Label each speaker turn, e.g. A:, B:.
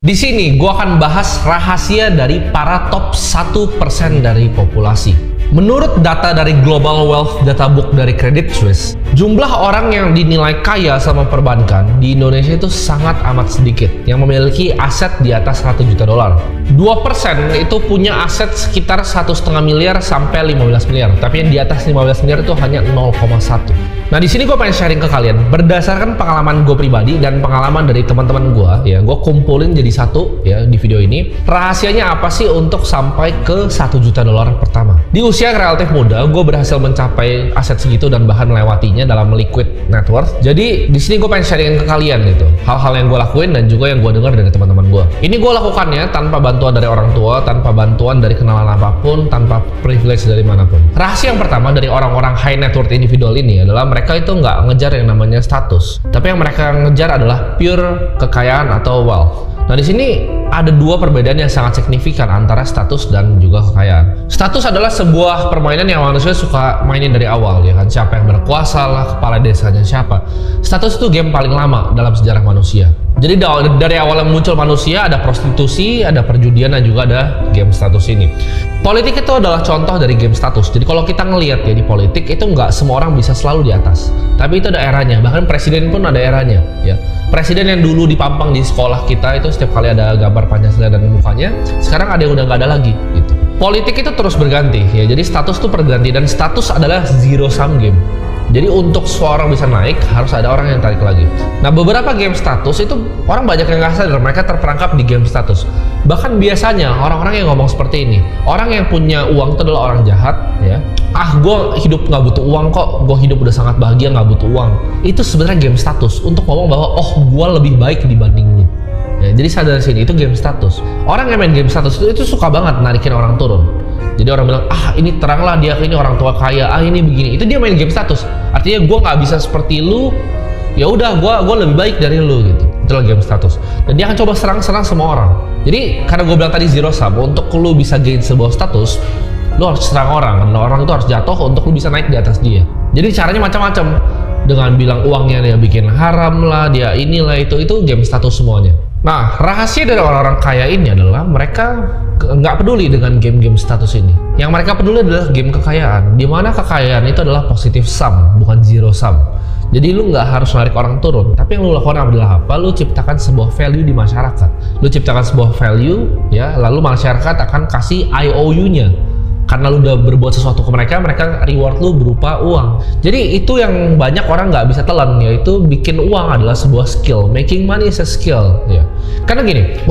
A: Di sini gue akan bahas rahasia dari para top 1% dari populasi. Menurut data dari Global Wealth Databook dari Credit Suisse, jumlah orang yang dinilai kaya sama perbankan di Indonesia itu sangat amat sedikit yang memiliki aset di atas 100 juta dolar. 2% itu punya aset sekitar 1,5 miliar sampai 15 miliar, tapi yang di atas 15 miliar itu hanya 0,1. Nah, di sini gue pengen sharing ke kalian berdasarkan pengalaman gue pribadi dan pengalaman dari teman-teman gue, ya. Gue kumpulin jadi satu ya di video ini. Rahasianya apa sih untuk sampai ke 1 juta dolar pertama? Di usia yang relatif muda, gue berhasil mencapai aset segitu dan bahkan melewatinya dalam liquid net worth. Jadi di sini gue pengen sharingin ke kalian gitu, hal-hal yang gue lakuin dan juga yang gue dengar dari teman-teman gue. Ini gue lakukannya tanpa bantuan dari orang tua, tanpa bantuan dari kenalan apapun, tanpa privilege dari manapun. Rahasia yang pertama dari orang-orang high net worth individual ini adalah mereka itu nggak ngejar yang namanya status, tapi yang mereka ngejar adalah pure kekayaan atau wealth. Nah, di sini ada dua perbedaan yang sangat signifikan antara status dan juga kekayaan. Status adalah sebuah permainan yang manusia suka mainin dari awal, ya kan? Siapa yang berkuasa lah, kepala desanya siapa. Status itu game paling lama dalam sejarah manusia. Jadi dari awal yang muncul manusia ada prostitusi, ada perjudian, dan juga ada game status ini. Politik itu adalah contoh dari game status. Jadi kalau kita ngelihat ya di politik itu nggak semua orang bisa selalu di atas. Tapi itu ada eranya. Bahkan presiden pun ada eranya. Ya, presiden yang dulu dipampang di sekolah kita itu setiap kali ada gambar Pancasila dan mukanya, sekarang ada yang udah nggak ada lagi. Gitu. Politik itu terus berganti. Ya, jadi status itu berganti dan status adalah zero sum game. Jadi untuk seorang bisa naik harus ada orang yang tarik lagi. Nah, beberapa game status itu orang banyak yang nggak sadar mereka terperangkap di game status. Bahkan biasanya orang-orang yang ngomong seperti ini, orang yang punya uang itu adalah orang jahat, ya. Gue hidup nggak butuh uang kok, gue hidup udah sangat bahagia nggak butuh uang. Itu sebenarnya game status untuk ngomong bahwa gue lebih baik dibanding lu. Ya, jadi sadar sini itu game status. Orang yang main game status itu suka banget narikin orang turun. Jadi orang bilang, ini teranglah dia, ini orang tua kaya, ini begini. Itu dia main game status. Artinya gue nggak bisa seperti lu, ya udah gue lebih baik dari lu gitu. Itulah game status. Dan dia akan coba serang-serang semua orang. Jadi karena gue bilang tadi zero sum, untuk lu bisa gain sebuah status, lu harus serang orang. Dan orang itu harus jatuh untuk lu bisa naik di atas dia. Jadi caranya macam-macam. Dengan bilang uangnya dia bikin haram lah, dia inilah itu game status semuanya. Nah, rahasia dari orang-orang kaya ini adalah mereka nggak peduli dengan game-game status ini. Yang mereka peduli adalah game kekayaan, di mana kekayaan itu adalah positive sum, bukan zero sum. Jadi lu nggak harus narik orang turun, tapi yang lu lakukan adalah apa? Lu ciptakan sebuah value di masyarakat. Lu ciptakan sebuah value, ya, lalu masyarakat akan kasih IOU-nya. Karena lu udah berbuat sesuatu ke mereka, mereka reward lu berupa uang. Jadi itu yang banyak orang nggak bisa telan, yaitu bikin uang adalah sebuah skill. Making money is a skill, ya. Karena gini,